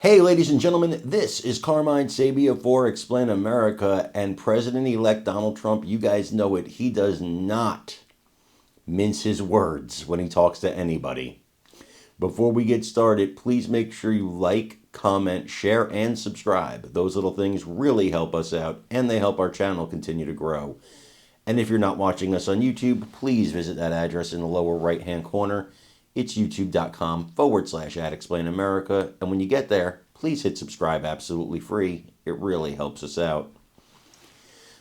Hey, ladies and gentlemen, this is Carmine Sabia for Explain America, and President-elect Donald Trump, you guys know it, he does not mince his words when he talks to anybody. Before we get started, please make sure you like, comment, share, and subscribe. Those little things really help us out, and they help our channel continue to grow. And if you're not watching us on YouTube, please visit that address in the lower right-hand corner. It's youtube.com/@explainamerica. And when you get there, please hit subscribe absolutely free. It really helps us out.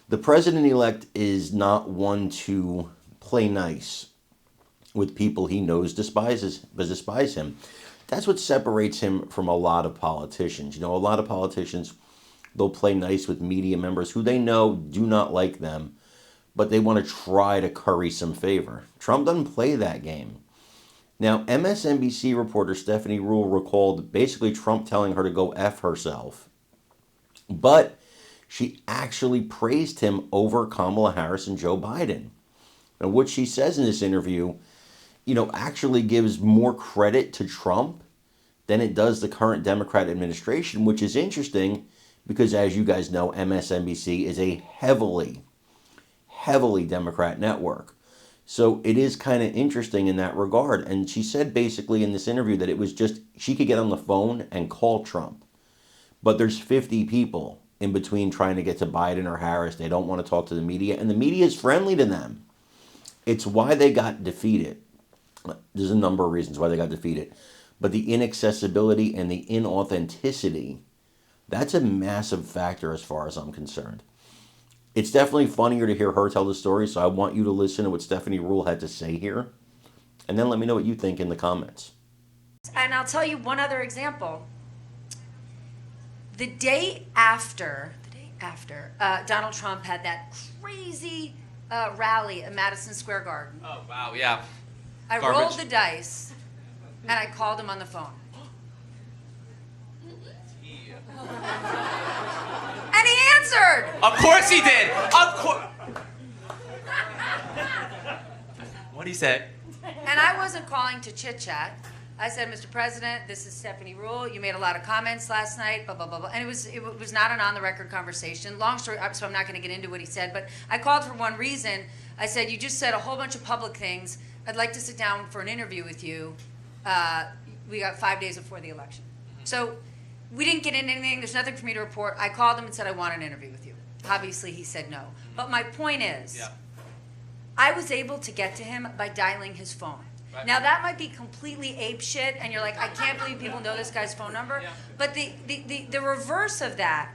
The president-elect is not one to play nice with people he knows despise him. That's what separates him from a lot of politicians. You know, a lot of politicians, they'll play nice with media members who they know do not like them, but they want to try to curry some favor. Trump doesn't play that game. Now, MSNBC reporter Stephanie Ruhle recalled basically Trump telling her to go F herself. But she actually praised him over Kamala Harris and Joe Biden. And what she says in this interview, actually gives more credit to Trump than it does the current Democrat administration, which is interesting because, as you guys know, MSNBC is a heavily Democrat network. So it is kind of interesting in that regard. And she said basically in this interview that it was just, she could get on the phone and call Trump. But there's 50 people in between trying to get to Biden or Harris. They don't want to talk to the media. And the media is friendly to them. It's why they got defeated. There's a number of reasons why they got defeated. But the inaccessibility and the inauthenticity, that's a massive factor as far as I'm concerned. It's definitely funnier to hear her tell the story, so I want you to listen to what Stephanie Ruhle had to say here. And then let me know what you think in the comments. And I'll tell you one other example. The day after Donald Trump had that crazy rally at Madison Square Garden. Oh, wow, yeah. I rolled the dice, and I called him on the phone. And he answered! Of course he did! Of course! What'd he say? And I wasn't calling to chit-chat. I said, Mr. President, this is Stephanie Ruhle. You made a lot of comments last night, blah, blah, blah, blah. And it was not an on-the-record conversation. Long story, so I'm not going to get into what he said, but I called for one reason. I said, you just said a whole bunch of public things. I'd like to sit down for an interview with you. We got 5 days before the election. So we didn't get into anything. There's nothing for me to report. I called him and said, I want an interview with you. Obviously, he said no. But my point is, I was able to get to him by dialing his phone. Right. Now, that might be completely ape shit, and you're like, I can't believe people know this guy's phone number. Yeah. But the reverse of that,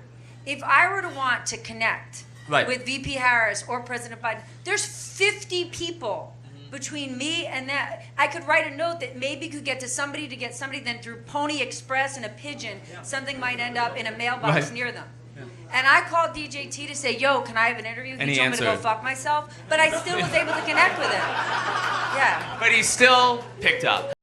if I were to want to connect with VP Harris or President Biden, there's 50 people between me and that. I could write a note that maybe could get to somebody, then through Pony Express and a pigeon, something might end up in a mailbox near them. Yeah. And I called DJT to say, yo, can I have an interview? He told me to go fuck myself, but I still was able to connect with him. Yeah. But he still picked up.